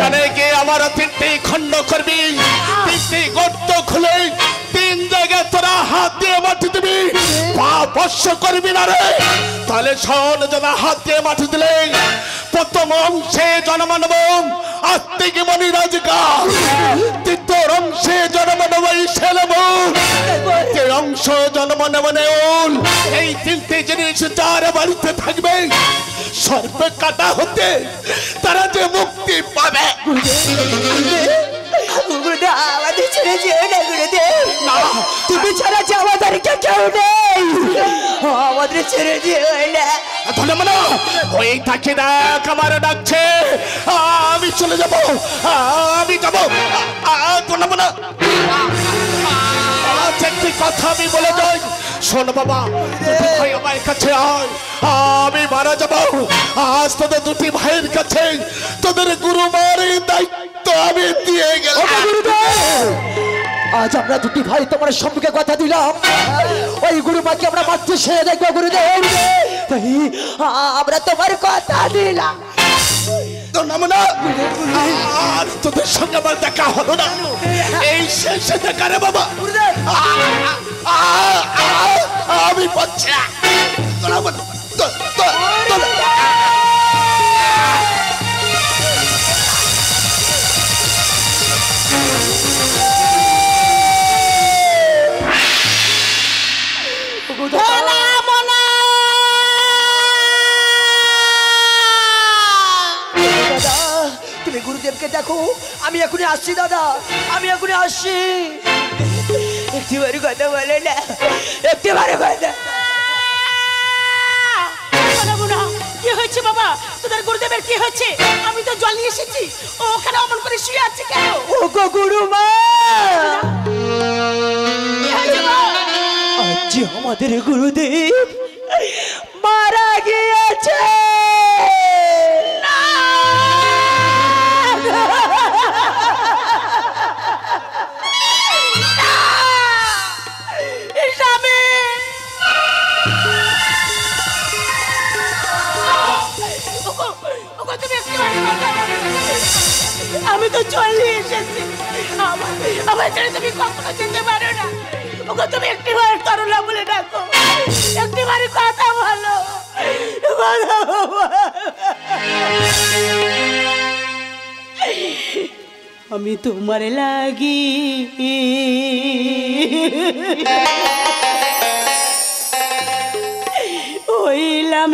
এখানে গিয়ে আমার 3টি খণ্ড করবি, 3টি গর্ত খুলে 3 জায়গায় তোরা হাত দিয়ে মাটি দিবি, পা স্পর্শ করবি না রে। তাহলে শোন, যারা হাত দিয়ে মাটি দিলে প্রথম অংশে জন্ম নেব আত্মিক মনি রাজকার, দ্বিতীয় অংশে জন্ম নেব অংশ জন্ম নেব নেউল। এই 3টি জিনিস যার বাড়িতে থাকবে সর্প কাটা হতে তারা যে মুক্তি পাবে। আমাদের ছেড়ে যেও না গুরুদেব, তুমি ছাড়া যে আমাদের কেউ নেই, আমাদের ছেড়ে যেও না। ওই থাকি দেখ আমার ডাকছে, আমি চলে যাব, আমি যাব। একটি কথা আমি বলে যাই, শোন বাবা, দুটি ভাই আমার কাছে আয়, আমি মারা যাব। আজ তোদের 2টি ভাইয়ের কাছে তোদের গুরুমারের দায়িত্ব আমি দিয়ে গেলাম। আজ আমরা 2টি ভাই তোমার সম্মুখে কথা দিলাম, ওই গুরুমাকে আমরা মারতে সে দেখবো গুরুদেব। আমরা তোমার কথা দিলাম, আর তোদের সঙ্গে আমার দেখা হলো না, এই শেষে দেখা রে বাবা। আমি পাচ্ছি গুরুদেবকে দেখো, আমি এখনই আসছি দাদা, আমি এখনই আসছি। একটিবারে কথা বলে না, একটিবারে কথা। কি হয়েছে বাবা? তোদের গুরুদেবের কি হয়েছে? আমি তো জল নিয়ে এসেছি, ওখানে অমন করে শুয়ে আছে কেন? ও গো গুরুমা, আজ আমাদের গুরুদেব মারা গিয়েছে। আমি তো চলে এসেছি, আমার ছেড়ে তুমি কখনো যেতে পারো না। ওকে তুমি একটিবার তরলা বলে ডাকো, একটিবারই কথা বলো। আমি তোমার লাগি হইলাম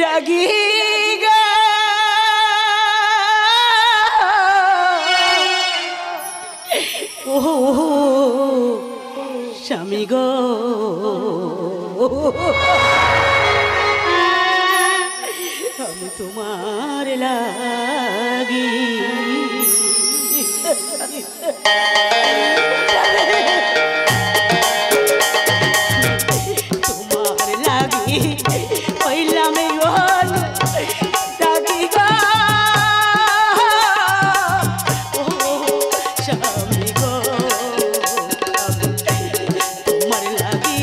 রাগি গা ও স্বামী গো, আমি তোমার লাগি তোমার লাগি হইলাম রাগি গো, ও স্বামী গো, তোমার লাগি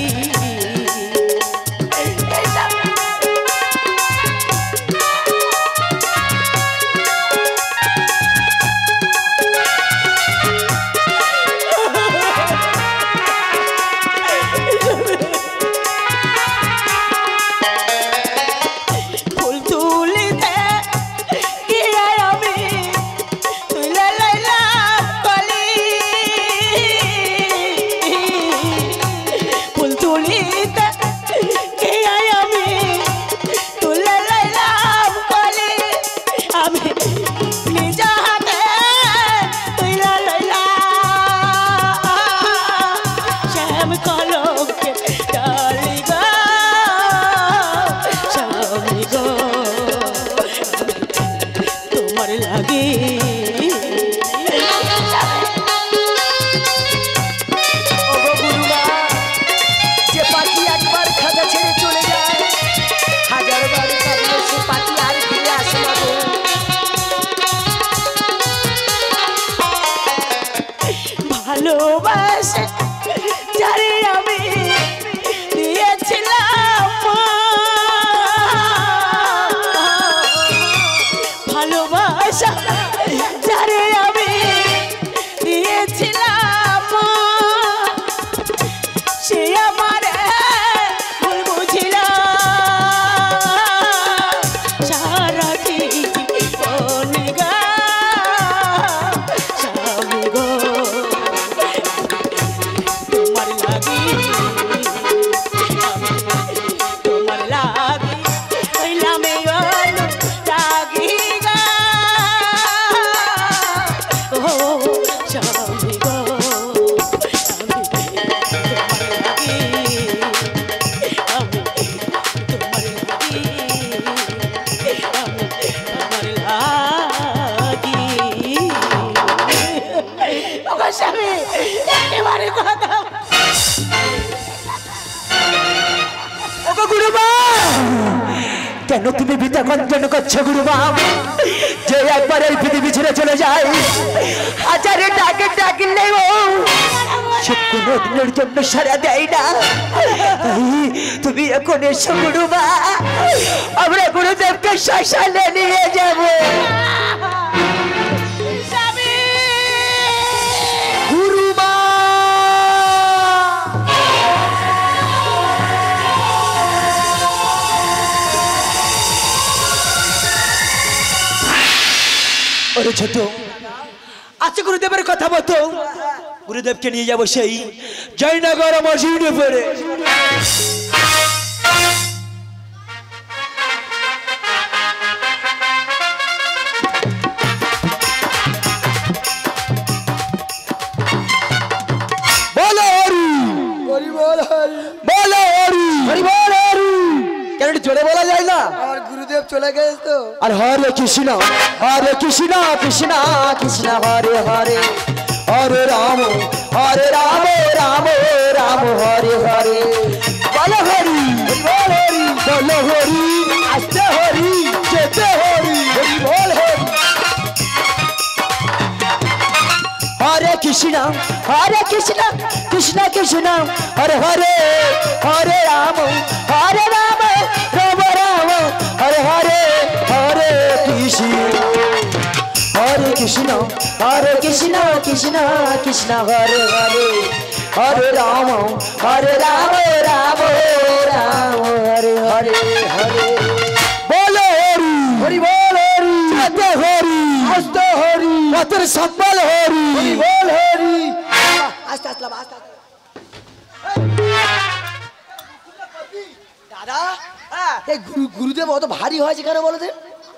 গুরুমা কেন তুমি পিতা কণ্ঠন করছো গুরুমা যে একবার এই পৃথিবী ছেড়ে চলে যায় হাজারে ডাকে ডাকলেও সে কোনো দিনের জন্য সারা দেয় না তুমি এখন এসো গুরুমা আমরা গুরুদেবকে শ্মশানে নিয়ে যাবো গুরুমা ওরে ছোট আচ্ছা গুরুদেবের কথা মতো গুরুদেবকে নিয়ে যাবো সেই জয়নগর মসজিদে পড়ে বলো হরি হরি বল হরি বলো হরি হরি বল হরি কেন একটু জোরে বলা যায় না আমার গুরুদেব চলে গেছে তো আর হরে কৃষ্ণ কৃষ্ণ কৃষ্ণ হরে হরে হরে রাম রাম রাম হরে হরে বলো হরি বল হরি বলো হরি আসতে হরি যেতে হরি হরি বল হরি হরে কৃষ্ণ কৃষ্ণ কৃষ্ণ হরে হরে হরে রাম রাম রাম হরে হরে হরে কৃষ্ণ কৃষ্ণ কৃষ্ণ কৃষ্ণ হরে হরে হরে রাম রাম রাম হরে হরে হরে বলো হরি হরি বল হরি যেতে হরি আসতে হরি রাতের সম্বল হরি হরি বল হরি আস্তে আস্তে আস্তে দাদা এই গুরুদেব অত ভারী হয়েছে কেন বলো তো?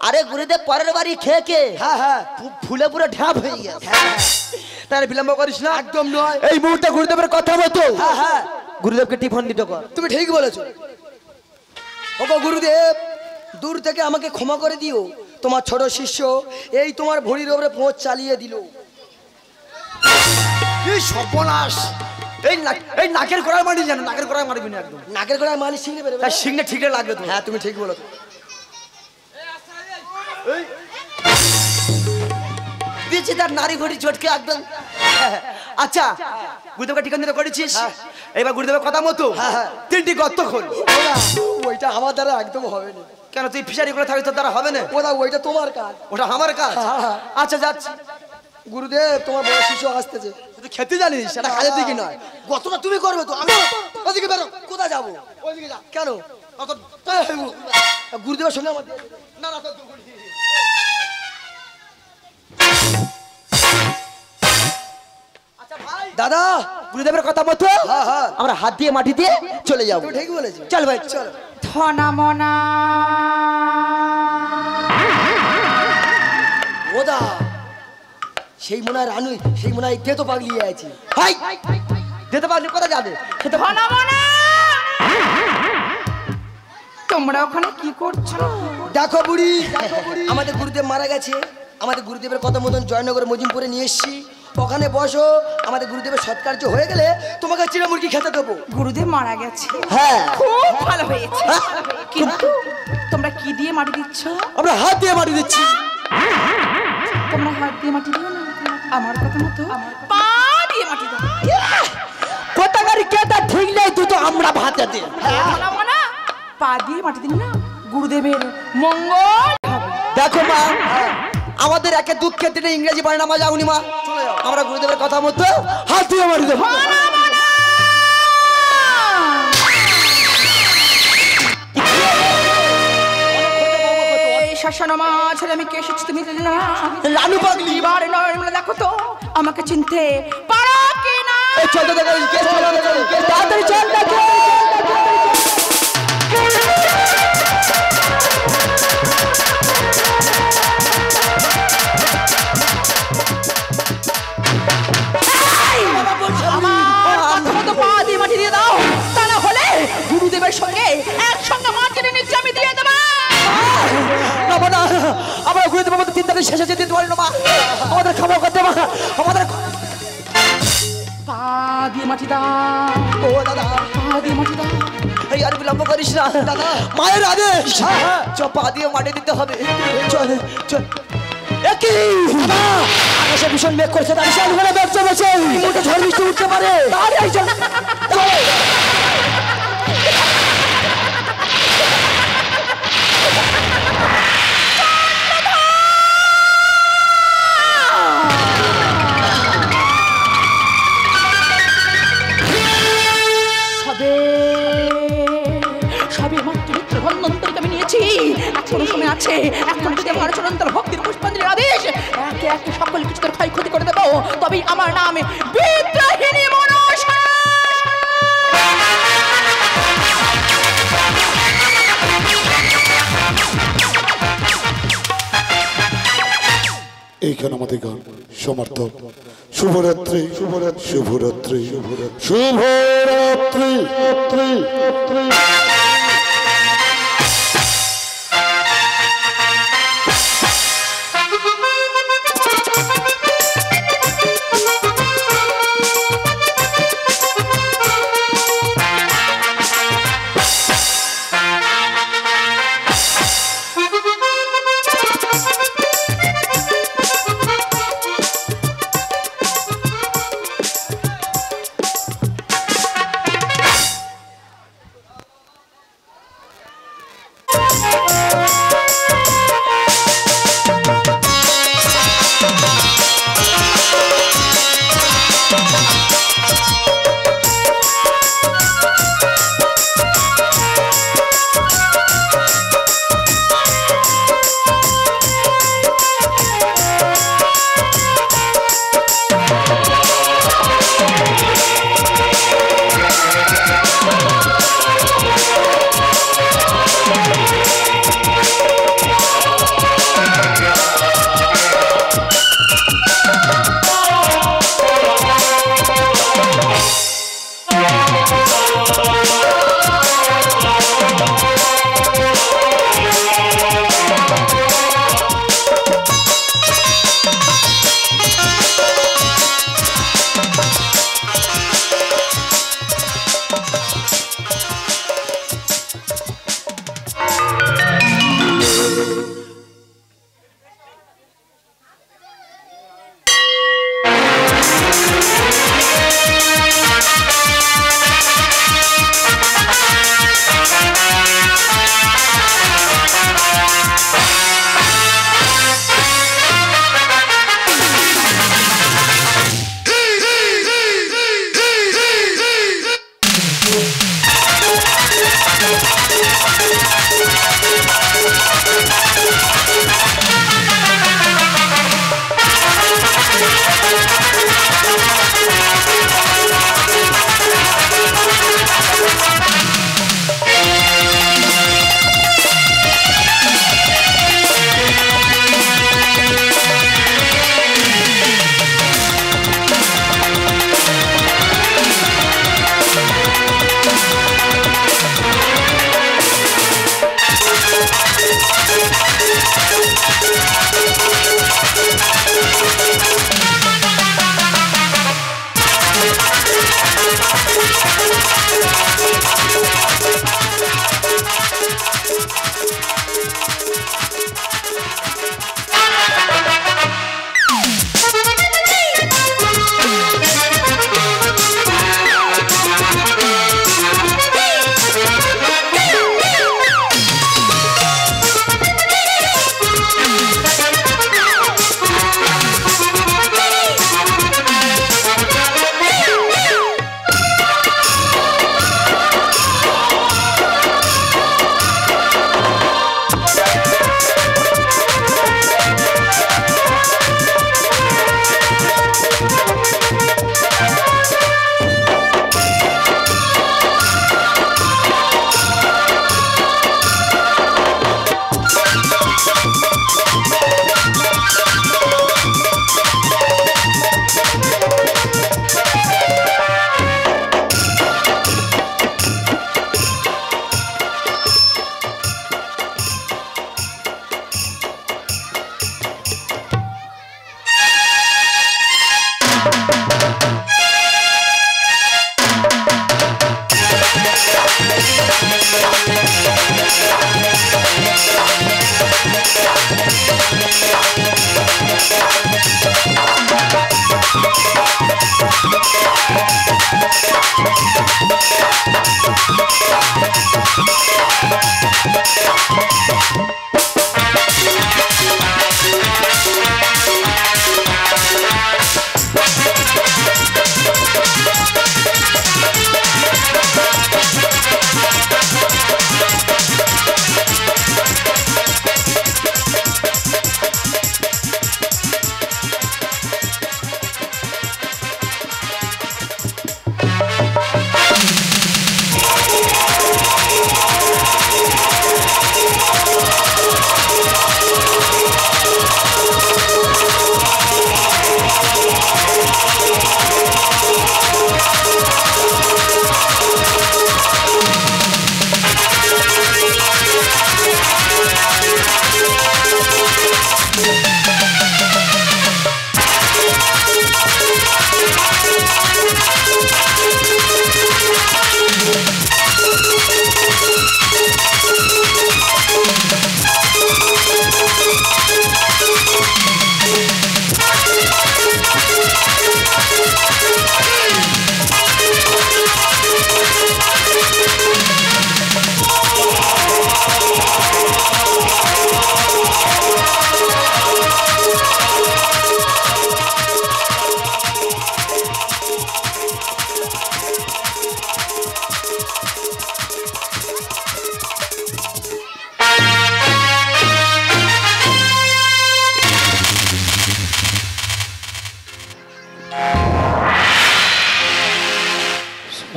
আরে গুরুদেব পরের বাড়ি খেয়ে কে হ্যাঁ হ্যাঁ ফুলে পুরো ঢাপ হয়ে গেছে তার বিলম্ব করিস না একদম নয় এই মুহূর্তে গুরুদেবের কথা মতো হ্যাঁ হ্যাঁ গুরুদেবকে টিফন দিতে কর তুমি ঠিক বলেছো ওগো গুরুদেব দূর থেকে আমাকে ক্ষমা করে দিও তোমার ছোট শিষ্য এই তোমার ভরির উপরে পৌঁছ চালিয়ে দিল এই সর্বনাশ এই নাকের গোড়ায় মারি জানো নাকের গোড়ায় মারবি না একদম নাকের গোড়ায় মালিশ শিখলে বেরোবে তার সিংহে ঠিকরে লাগবে তো হ্যাঁ তুমি ঠিক বলেছো দিয়েছি তার নারী ঘড়ি চটকে একদম আচ্ছা গুরুদেবকে টিকান দিতে করেছিস এবার গুরুদেবের কথা মতো তিনটি গর্ত খোল ওইটা আমার দ্বারা একদম হবে না কেন তুই ফিশারি করে থাকিস তোর দ্বারা হবে না ওইটা তোমার কাজ ওটা আমার কাজ আচ্ছা যাচ্ছি গুরুদেব তোমার বড় শিষ্য আসতেছে তুই খেতে জানিস সেটা কাজের দিকে নয় গতটা তুমি করবে তো আমি ওদিকে বেরো কোথায় যাবো ওইদিকে যা কেন গুরুদেবের সঙ্গে আমার না না দাদা গুরুদেবের কথা মতো আমরা হাত দিয়ে মাটি দিয়ে চলে যাবো তুমি ঠিক বলেছো চল ভাই চলো ধনা মনা ওদা সেই মনে হয় রানু সেই মনে হয় তো পাগলিয়ে আছে হাই যেতে পারলি কোথায় যাবে সেটা ধনা মনা তোমরা ওখানে কি করছো? দেখো বুড়ি আমাদের গুরুদেব মারা গেছে আমাদের গুরুদেবের কথা মতন জয়নগর মজিমপুরে নিয়ে এসছি ওখানে বসো আমাদের গুরুদেবের সৎকার্য হয়ে গেলে তোমাকে চিড়া মুরগি খেতে দেবো গুরুদেব মারা গেছে, হ্যাঁ খুব ভালো হয়েছে, কিন্তু তোমরা কি দিয়ে মাটি দিচ্ছ? আমরা হাত দিয়ে মাটি দিচ্ছি। তোমরা হাত দিয়ে মাটি দিও না, আমার কথা মতো পা দিয়ে মাটি দাও। কোথাকার কেতা ঠিক নেই তুই তো আমরা ভাতে দে মনা মনা পা দিয়ে মাটি দিন না, গুরুদেবের মঙ্গল হবে। দেখো মা আমাদের একে দুঃখের দিনে ইংরেজি পারে না মা যাওনি মা আমরা গুরুদেবের কথা মতো হাত দিয়ে মাটি দেবো। আমি কে এসেছি তুমি জানি না? লালু পাগলি এবার নয় দেখো তো আমাকে চিনতে পারো কি না? চল তো দেখো কে চল তাড়াতাড়ি চল দেখো গুরুদেবের সঙ্গে একসঙ্গে মাটির নিচে আমি দিয়ে দেবো। আমরা গুরুদেব আমাদের তিন তারিখ শেষে যেতে পারি না মা আমাদের খাবার করতে মা আমাদের পা দিয়ে মাটি দাও, ও দাদা পা দিয়ে মাটি দাও। আর বিলম্ব করিস না দাদা, মায়ের আদেশ চ পা দিয়ে মাটি দিতে হবে। চল চল। একই আকাশে ভীষণ মেঘ করছে, তার সাথে করে মেঘ জমেছে, মোটে ঝড় বৃষ্টি উঠতে পারে। তাড়াতাড়ি চল চল। সবে মাত্র মিত্রবন্ধন্তরিকে আমি নিয়েছি, এখনো সময় আছে। এখন যদি আমার চরন্তর ভক্তির পুষ্পাঞ্জলির আদেশ একে একে সকল কিছুদের ক্ষয়ক্ষতি করে দেবো, তবেই আমার নামে বিদ্রোহিণী মনসা। এইখানে আমাদের গান সমার্থ। শুভরাত্রি শুভরাত্রি শুভরাত্রি শুভরাত্রি শুভরাত্রি।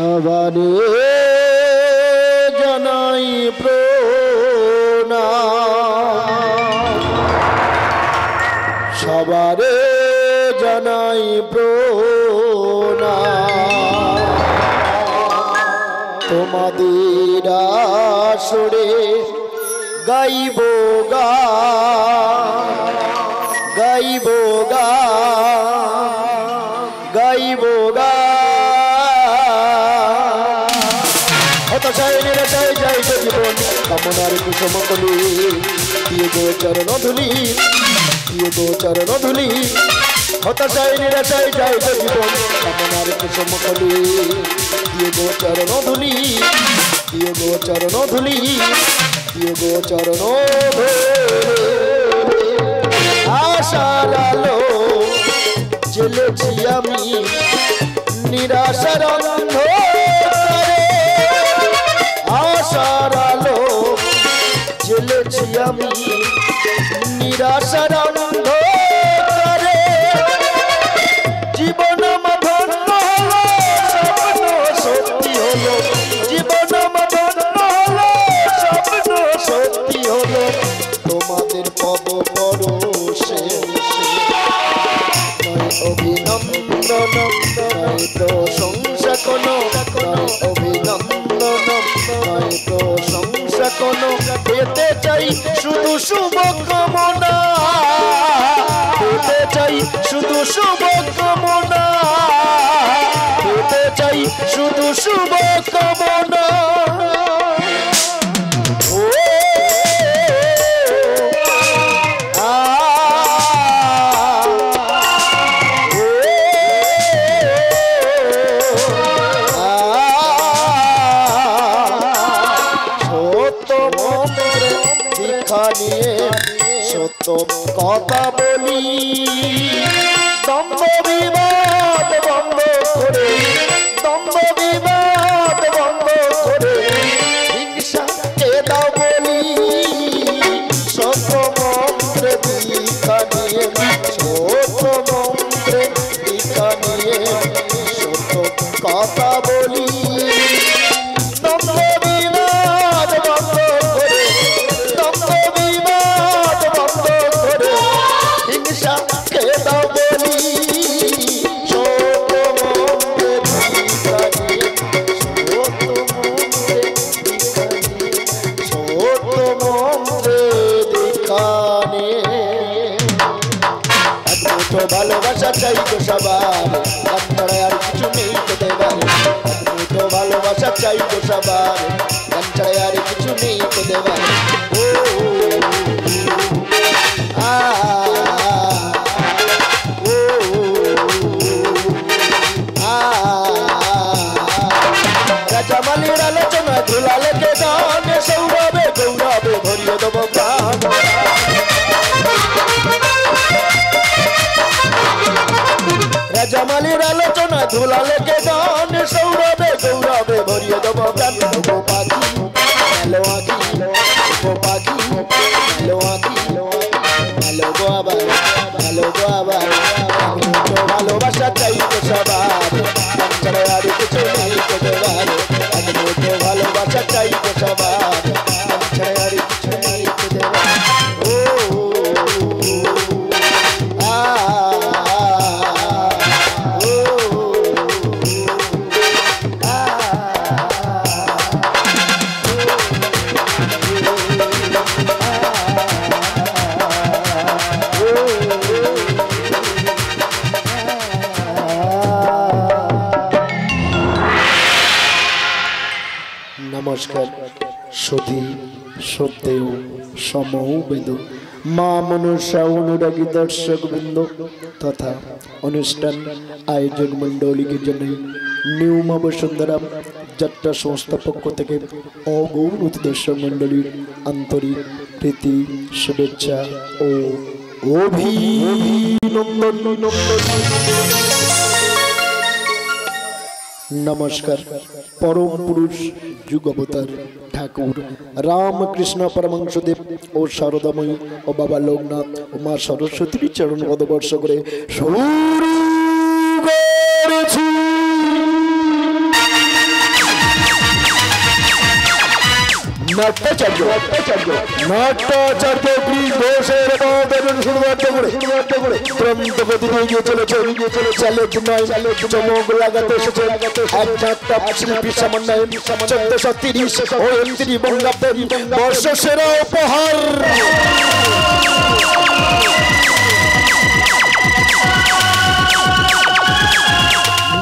সবারে জানাই প্রণাম, সবারে জানাই প্রণাম। তোমাদের আসরে গাইব গান, গাইব গান, গাইব গান। হতাশায় নিরাশায় যাই তো জীবন, কামনার কুসুম কলি দিয়ে গো চরণ ধুলি, দিয়ে গো চরণ ধুলি। হতাশায় নিরাশায় যাই তো জীবন, কামনার কুসুম কলি দিয়ে গো চরণ ধুলি, দিয়ে গো চরণ ধুলি, দিয়ে গো চরণ ধুলি। আশার আলো জ্বেলেছি আমি নিরাশার অন্ধকারে, আশার আলো জ্বেলেছি আমি নিরাশার অন্ধকারে। জীবন ধন্য হলো, স্বপ্ন সত্যি হলো, জীবন ধন্য হলো, স্বপ্ন সত্যি হলো। তোমাদের পদ পরশে নয় অভিনন্দন, নয় প্রশংসা কোনো, নয় অভিনন্দন, নয় প্রশংসা কোনো। পেতে চাই শুধু শুভ কামনা, পেতে চাই শুধু শুভ কামনা, পেতে চাই শুধু শুভ কামনা। সত্য কথা বলি, দ্বন্দ্ব বিবাদ বন্ধ করে, দ্বন্দ্ব বিবাদ বন্ধ করে, হিংসাকে দাও বলি। সত্য মন্ত্রে দীক্ষা নিয়ে, সত্য মন্ত্রে দীক্ষা নিয়ে, সত্য কথা বলি। দ্বন্দ্ব বিবাদ বন্ধ করে, দ্বন্দ্ব বিবাদ বন্ধ করে, হিংসাকে দাও বলি। সত্য মন্ত্রে দীক্ষা নিয়ে, সত্য মন্ত্রে দীক্ষা নিয়ে, সত্য মন্ত্রে দীক্ষা নিয়ে। এক মুঠো ভালোবাসা চাই তো সবার, গান ছাড়া আর কিছু নেই তো দেবার। এক মুঠো ভালোবাসা চাই তো সবার, গান ছাড়া আর কিছু নেই তো দেবার। ও আ ও আ রাজা মালির আলোচনা সবার মন ছাড়া আর কিছু নেই তোদের ও নমস্কার সতী সত্যেও সমবেদ মা মনসা অনুরাগী দর্শক বৃন্দ তথা অনুষ্ঠান আয়োজক মণ্ডলীকে জানাই নিউমা বসুন্ধরা যাত্রা সংস্থার পক্ষ থেকে অগৌরব দর্শক মণ্ডলীর আন্তরিক প্রীতি শুভেচ্ছা ও অভিনন্দন। নমস্কার পরম পুরুষ যুগ অবতার ঠাকুর রামকৃষ্ণ পরমহংসদেব ও শারদাময়ী ও বাবা লোকনাথ ও মা সরস্বতীর চরণ পদবর্ষ করে শুরু করেছি। নাট্যাচার্য ঘোষের শুরুয়ার্থ করে ক্রন্ত গতিতে এগিয়ে চলেছে চ্যালেঞ্জ নয় চমক লাগাতে এসেছে এক ঝাঁকটা শিল্পী সমন্বয়ে 1430 ও 29 বঙ্গাব্দের বর্ষ সেরা উপহার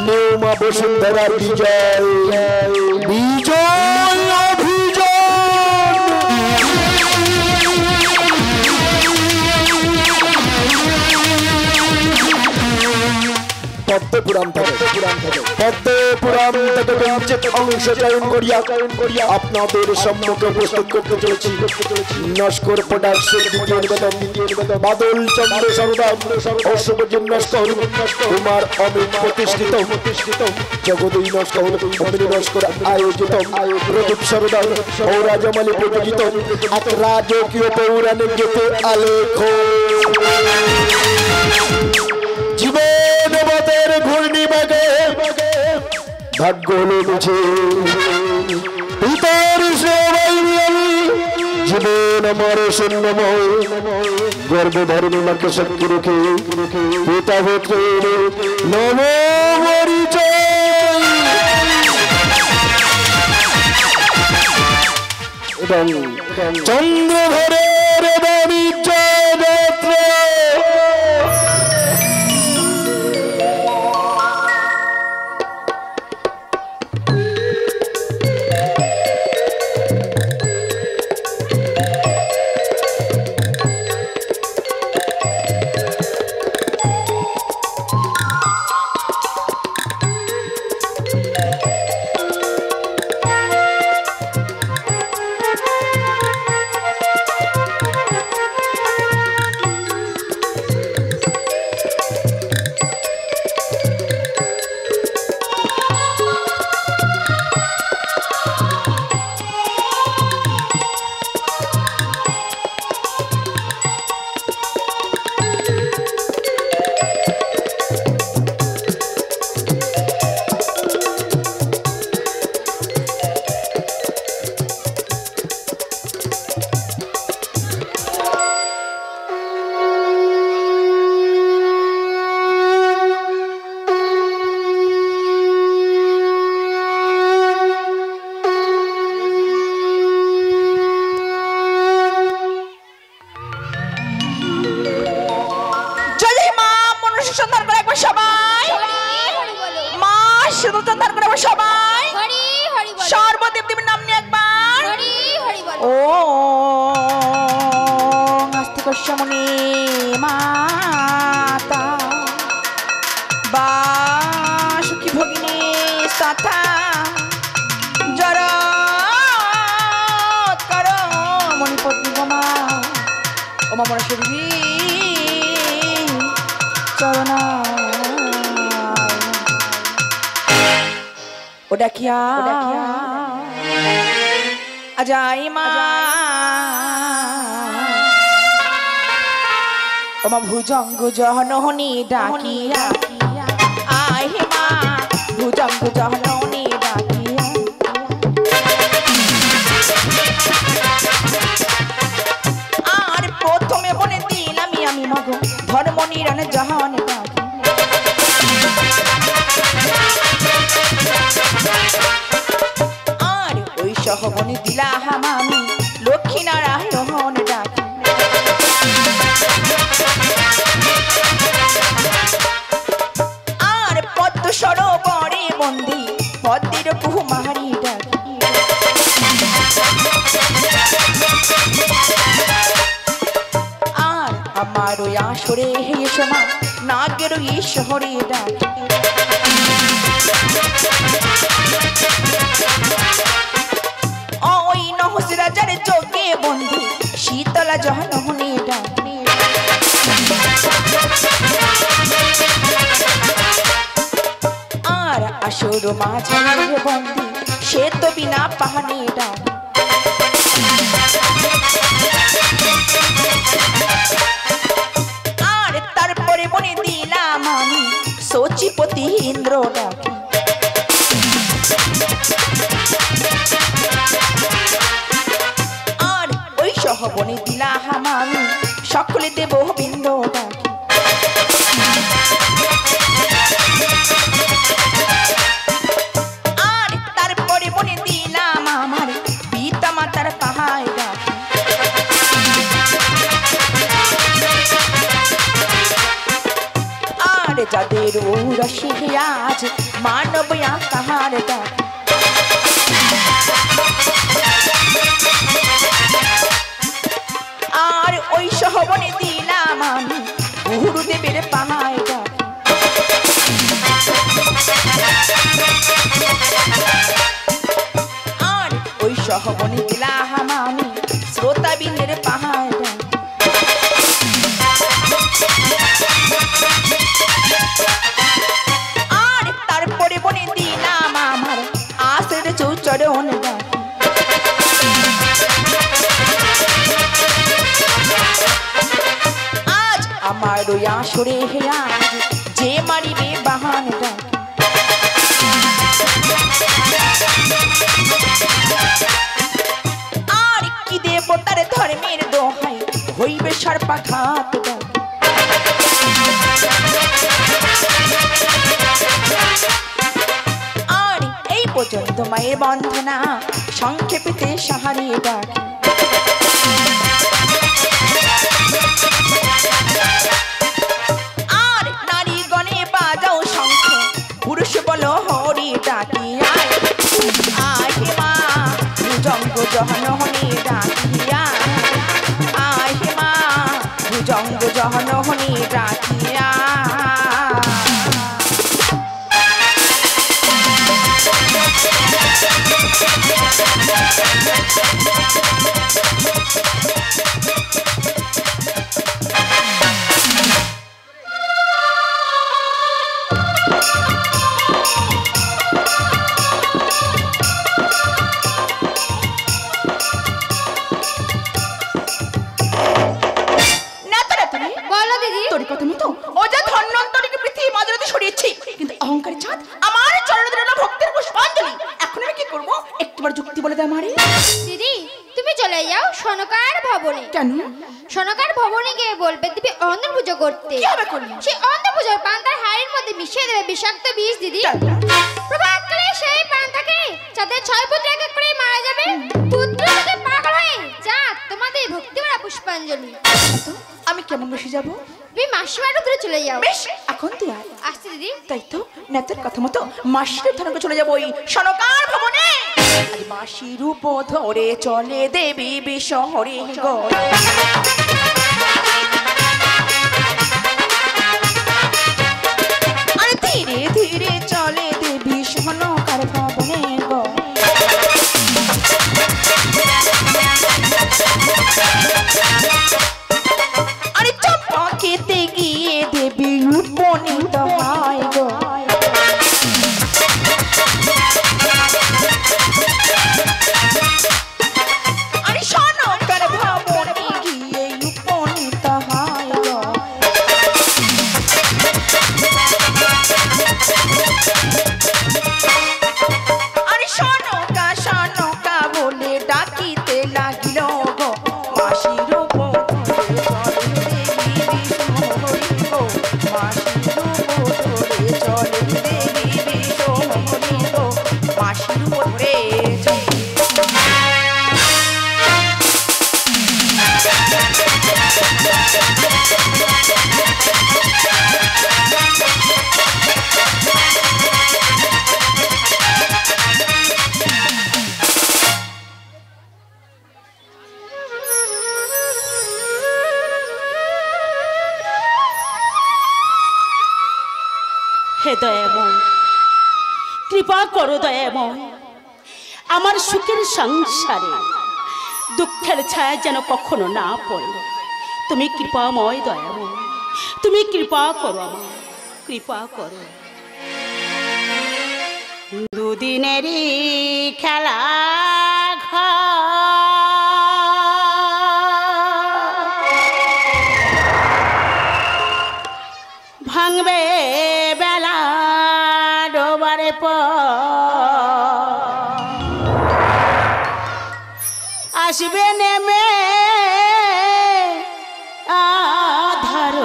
নিউমা বসুন্ধরা বিজয় বিজয় পদ্মপুরাণ থেকে কিঞ্চিত অংশ চয়ন করিয়া আপনাদের সম্মুখে উপস্থিত করতে চলেছি নস্কর প্রোডাকশন দ্বিতীয় নিবেদন বাদল চন্দ্র সরদার ও শুভজিৎ নস্কর কুমার অমিত প্রতিষ্ঠিত জগদী নস্কর অমিত নস্কর আয়োজিত প্রদীপ সরদার ও রাজামালী প্রযোজিত এক রাজকীয় পৌরাণিক গীতে আলেখ জীবনের ঘূর্ণিবাগে ভাগ্য লেগেছে পিতার সেবাই জীবন আমার শূন্যময় গর্ভধারিণী মাকে সাক্ষী রেখে পিতা পুত্রের নম পরিচয় এবং চন্দ্রধরের বাণিজ্য যাত্রা ভুজঙ্গ জহননি ডাকিয়া আহে মা ভুজঙ্গ জহননি ডাকিয়া দিলাম আমি লক্ষ্মী নারায়ণ ডাকি। আর পদ্ম সরোবরে বন্দি পদ্মের কুমারী ডাকি। আর আমার ওই আসরে এসো মা নাগের শহরে ডাকি। ওই নহস রাজার চোখে বন্দি শীতলা জহনমনে ডাকি। আর আসর মাঝে বন্দি সে তো বিনা পাহানে ডাকি। আর তারপরে মনে দিলাম আমি সচিপতি ইন্দ্র ডাকি। আর ওই সহবনে দিলাম আমি সকলে দেব বিন্দ ডাকি। আর তারপরে মনে দিলাম আমার পিতা মাতার পাহাড় ডাকি। আর যাদের উরসে আজ মানব আকার ডাকি। আর ওই সহবনে দিলাম আমি গুরুদেবের পাহাড় ডাকি। আর ওই সহবনে দিলাম আমি শ্রোতাবিনের পাহাড় ডাকি। আর তারপরে বনে দিলাম আমার আশের চৌচরণ ডাকি। আজ আমার ওই আসরে আজ যে মারিবে বাহান ডাকি। আর কি দেবতার ধর্মের দোহাই হইবে সর্পাঘাত ডাকি। আর এই পর্যন্ত মায়ের বন্ধনা সংক্ষেপেতে সাহারিয়ে ডাকি। আর নারীগণে বাজাও শঙ্খ পুরুষ বলো হরি ডাকি। আয় হে মা ভুজঙ্গ জহনহনি ডাকিয়া। আয় হে মা ভুজঙ্গ জহনহনি ডাকিয়া। বলো দিদি। তোর কথা মতো ও যে ধন্বন্তরীকে পৃথিবী মাঝরাতে সরিয়েছি, কিন্তু অহংকারের চাঁদ আমার চরণে দিল না ভক্তির পুষ্পাঞ্জলি। এখন আমি কি করবো একটিবার যুক্তি বলে দে আমারে। দিদি তুমি চলে যাও সনকার ভবনে। কেন? সনকার ভবনে গিয়ে বলবে দিদি অন্ন পুজো করতে। কি হবে করলি? সেই অন্ন পুজোর পান তার হাড়ির মধ্যে মিশিয়ে দেবে বিষাক্ত বিষ দিদি। প্রভাতকালে সেই পান্তাকে যাদের 6 পুত্র এক এক করে মারা যাবে, পুত্র থেকে পাগল হয়ে যা তোমাদের ভক্তি ভরা পুষ্পাঞ্জলি। আমি কেমন বসে যাবো? তুমি মাসিমার উপরে চলে যাও। বেশ, এখন তুই আয়। আসছি দিদি। তাই তো নেতের কথা মতো মাসির ধরনকে চলে যাবো ওই সনকার ভবনে। আজ মাসির রূপ ধরে চলে দেবী বিশহরে গো। আরে ধীরে ধীরে চলে দেবী সনকার ভবনে গো। আরে চাপা খেতে গিয়ে দেবী উপনীত হয় গো। আরে সনকার ভবনে গিয়ে উপনীত হয় গো। হে দয়াময়, কৃপা করো দয়াময়, আমার সুখের সংসারে দুঃখের ছায়া যেন কখনো না পড়ে। তুমি কৃপাময় দয়াময়, তুমি কৃপা করো, আমার কৃপা করো। দুদিনেরই খেলা ভাঙবে বেলা ডোবারে আসবে নেমে আধার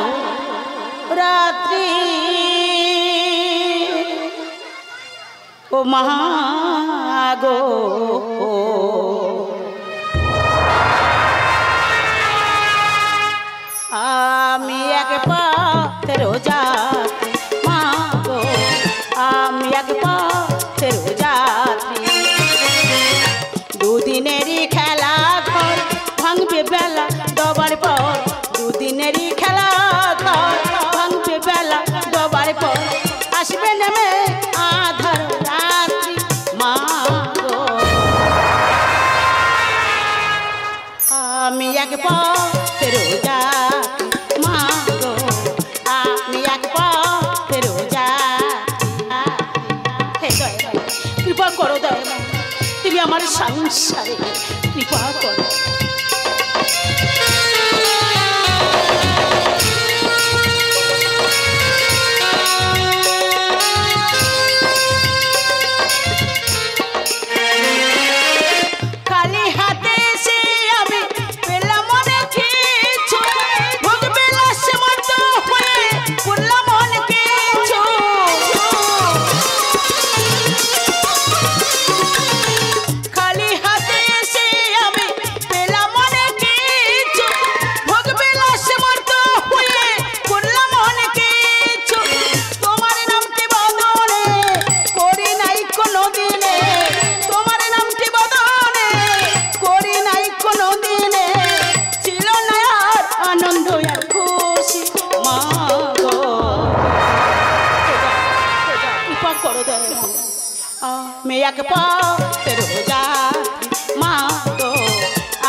রাত্রি। ও মাগো আমি এক পথের যাত্রী, মাগো আমি এক পথের যাত্রী। দুদিনেরই খেলা ঘর ভাঙবে বেলা ডোবার পর, দুদিনেরই খেলা ঘর ভাঙবে বেলা ডোবার পর আসবে নেমে আধার রাত্রি। মাগো আমি এক পথের যাত্রী, মাগো আমি এক পথের যাত্রী। কৃপা করো দয়াময়, তুমি আমার সংসারে কৃপা করো। খালি হাতে সে আমি পেলাম অনেক কিছু, ভোগ বিলাস মতো হয়ে করলাম অনেক কিছু। খালি হাতে সে আমি পেলাম অনেক কিছু, ভোগ বিলাস মতো হয়ে করলাম অনেক কিছু। তোমার নামটি বদনে করি নাই কোনো দিনে, তোমার নামটি বদনে করি নাই কোনো দিনে, ছিল না আর আনন্দ আর খুশি। মাগো কৃপা করো দয়াময়, আমি এক পথের যাত্রী, মাগো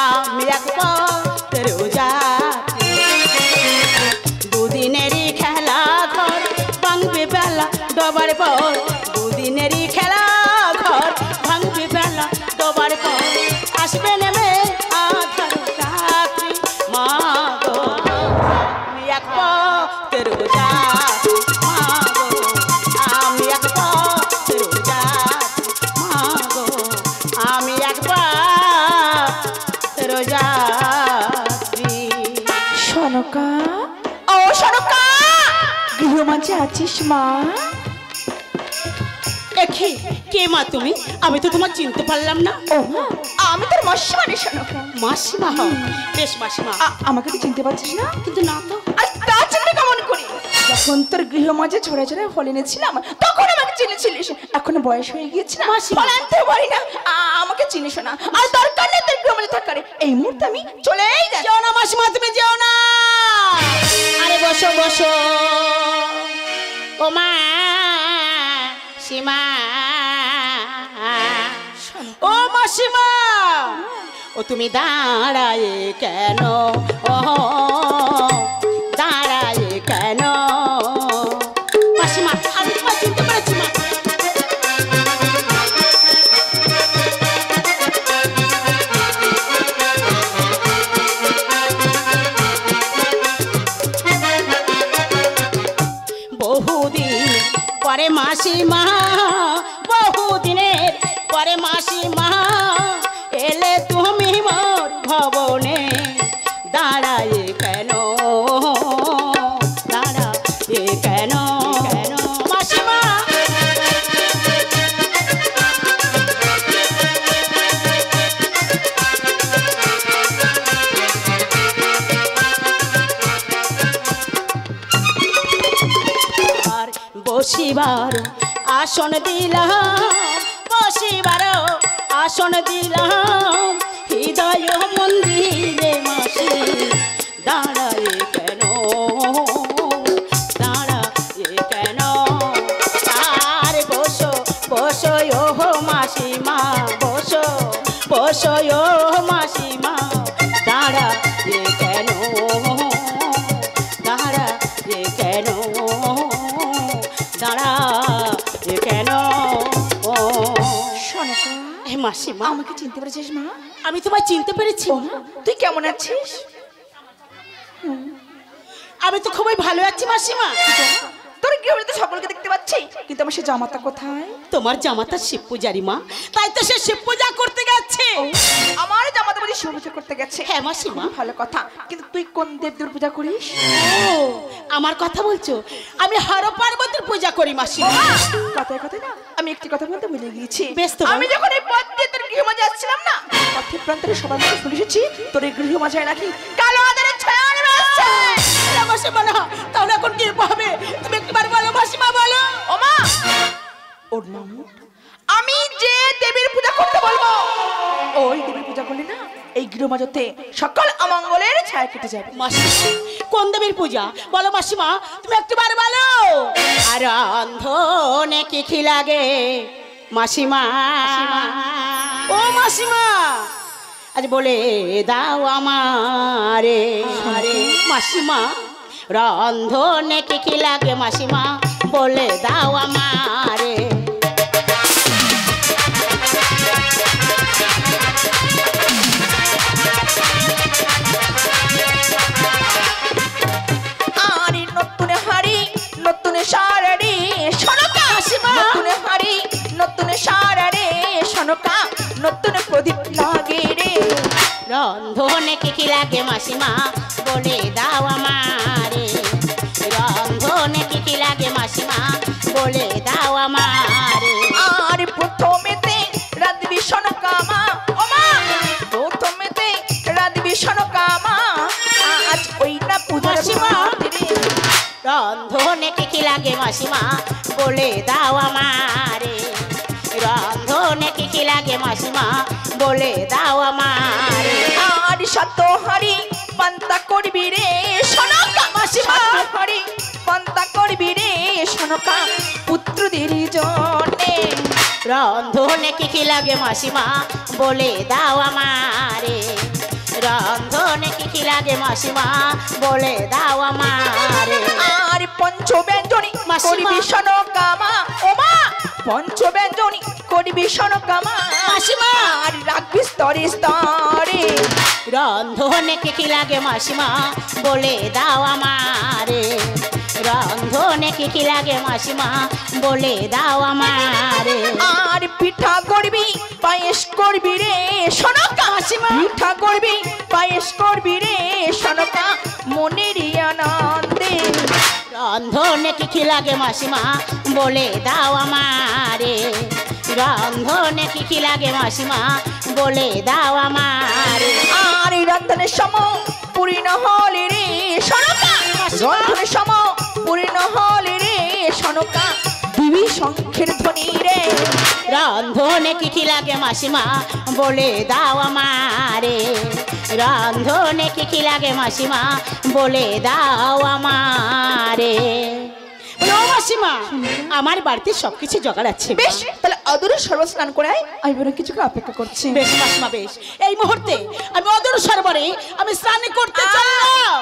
আমি এক পথের যাত্রী। দুদিনেরই খেলা ঘর ভাঙবে বেলা ডোবার পর, দুদিনেরই খেলা ঘর ভাঙবে বেলা ডোবার পর আসবে নেমে আধার রাত্রি। মাগো আমি এক পথের যাত্রী, মাগো আমি এক পথের যাত্রী, মাগো আমি এক পথের যাত্রী। সনকা, ও সনকা, গৃহমাঝে আছিস মা? এখি কে মা তুমি? আমি তো তোমার চিনতে পারলাম না। ও মা, আমি তোর মাসিমা রে সনকা। মাসিমা হও? বেশ মাসিমা। আমাকে তুই চিনতে পারছিস না? কিন্তু না তো। আর তা চিনতে কেমন করি? যখন তোর গৃহমাঝে ছোড়া ছোড়া ফল এনেছিলাম তখন আমাকে চিনেছিলিস, এখন বয়স হয়ে গিয়েছে না, মাসিমা। ফল আনতে পারি না, আমাকে চিনিস না। আর দরকার নেই তোর গৃহমাঝে থাকার, এই মুহূর্তে আমি চলেই যাই। যেও না মাসিমা, তুমি যেও না। আরে বসো বসো। ও মা সীমা, ও মাসিমা, ও তুমি দাঁড়ায় কেন? ও দাঁড়ায় কেন? মাসিমা আমি তোমায় চিনতে পেরেছি মা। বহুদিন পরে মাসিমা, বহুদিনের পরে মাসিমা এলে তুমি মোর ভবনে, দাঁড়ায় কেন? দাঁড়ায় কেন? মাসিমা আর বসিবার আসন দিলাম, বসিবার আসন দিলাম হৃদয় মন্দিরে মাসি, দাঁড়ায় কেন? দাঁড়ায় কেন? মাসিমা দাঁড়া এ কেন দাঁড়া এ কেন দাঁড়া এ কেন সনকা হে মাসিমা আমাকে চিনতে পেরেছিস মা? আমি তোমায় চিনতে পেরেছি ও মা, তুই কেমন আছিস? আমি তো খুবই ভালো আছি মাসিমা তোর গৃহবধূ তো সকলকে দেখতে পাচ্ছি, কিন্তু আমার সে জামাতা কোথায়? তোমার জামাতা শিব পূজারি মা, তাই তো সে শিব পূজা করতে গেছে। আমার জামাতা বলি শিব পূজা করতে গেছে। হ্যাঁ মাসিমা। খুব ভালো কথা, কিন্তু তুই কোন দেবদেবীর পূজা করিস? ও আমার কথা বলছো? আমি হর পার্বতীর পূজা করি মাসিমা। কথায় কথায় না আমি একটি কথা বলতে ভুলে গিয়েছি। বেশ তো বলো। আমি যখন এই পথ দিয়ে তোর গৃহমা যাচ্ছিলাম না, পথে প্রান্তরে সবার মুখে শুনে এসেছি তোর এই গৃহমাঝায় নাকি কালো আদারের ছায়া নেমে আসছে। না মাসিমা না, তাহলে এখন কি হবে? তুমি একবার বলো মাসিমা, বলো। ও মা, ওর নাম আমি যে দেবীর পূজা করতে বলবো, ওই দেবীর পূজা করলে না এই গৃহমাঝতে সকল অমঙ্গলের ছায়া কেটে যাবে। মাসিমা কোন দেবীর পূজা বলো মাসিমা, তুমি একবার বলো। আর অন্ধনে কি কি লাগে মাসিমা, ও মাসিমা আজ বলে দাও আমারে মাসিমা, রন্ধনে কি কি লাগে মাসিমা বলে দাও আমারে। আরে নতুন হাড়ি নতুন সারারে সনকা, নতুন হাড়ি নতুন সারারে সনকা, নতুন প্রদীপ লাগে রে। রন্ধনে কি কি লাগে মাসিমা বলে দাও আমারে, রন্ধনে কি কি লাগে মাসিমা বলে দাও আমারে। আর প্রথমেতে রাধবি সনকামা, ও মা প্রথমেতে রাধবি সনকামা, আজ ওই না পূজার মাসিমা। রে। রন্ধনে কি কি লাগে মাসিমা বলে দাও আমারে, রন্ধনে কি কি লাগে মাসিমা বলে দাও আমারে। আর সাত হাড়ি পান্তা করবি রে সনকা মাসিমা, হাড়ি পান্তা করবি রে সনকা পুত্রদের জন্যে। রন্ধনে কি কি লাগে মাসিমা বলে দাও আমারে, রন্ধনে কি কি লাগে মাসিমা বলে দাও আমারে। আর পঞ্চব্যঞ্জনী মাসিমা। করবি সনকামা, ও মা পঞ্চব্যঞ্জনী করবি সনকামা মাসিমা। আর রাখবি স্তরে স্তরে। রন্ধনে কি কি লাগে মাসিমা বলে দাও আমারে, রন্ধনে কি কি লাগে মাসিমা বলে দাও আমারে। আর পিঠা করবি পায়েস করবি রে সনকা মাসিমা, পিঠা করবি পায়েস করবি রে সনকা মনের আনন্দে। রন্ধনে কি কি লাগে মাসিমা বলে দাও আমারে, রন্ধনে কি কি লাগে মাসিমা বলে দাও আমারে। আর রন্ধনের সম পূর্ণ হলে রে সনকা, রন্ধনের সম পূর্ণ হলে রে সনকা দিবি শঙ্খের ধ্বনি রে। রন্ধনে কি কি লাগে মাসিমা বলে দাও আমারে, রন্ধনে কি কি লাগে মাসিমা বলে দাও আমারে। ও মাসিমা আমার বাড়িতে সবকিছু জোগাড় আছে। বেশ, তাহলে অদূরে সর্বস্নান করাই আমি বলে কিছুক্ষণ অপেক্ষা করছি। বেশ মাসিমা বেশ, এই মুহূর্তে আমি অদূর সরবরে আমি স্নান করতে চললাম।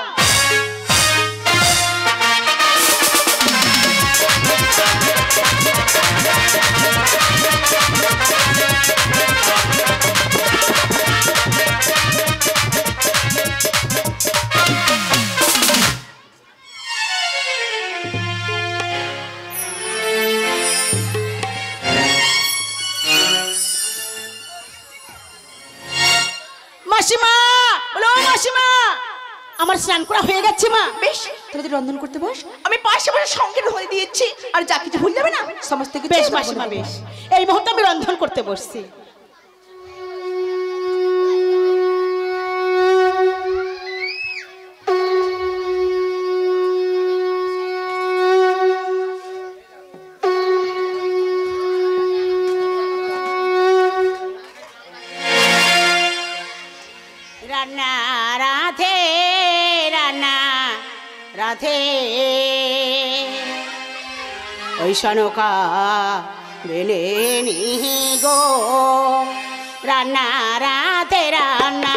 মাসিমা বলো মাসিমা, আমার স্নান করা হয়ে গেছে মা। বেশ, তাহলে তুই রন্ধন করতে বস, আমি পাশে পাশে শঙ্খের ধ্বনি দিয়েছি, আর যা কিছু ভুল যাবে না সমস্ত কিছু বেশ তোকে মাসিমা বলে দেব। বেশ, এই মুহূর্তে আমি রন্ধন করতে বসছি। রান্না রাধে রান্না রাধে ওই সনকা বেলে নি গো রান্না রাতে রান্না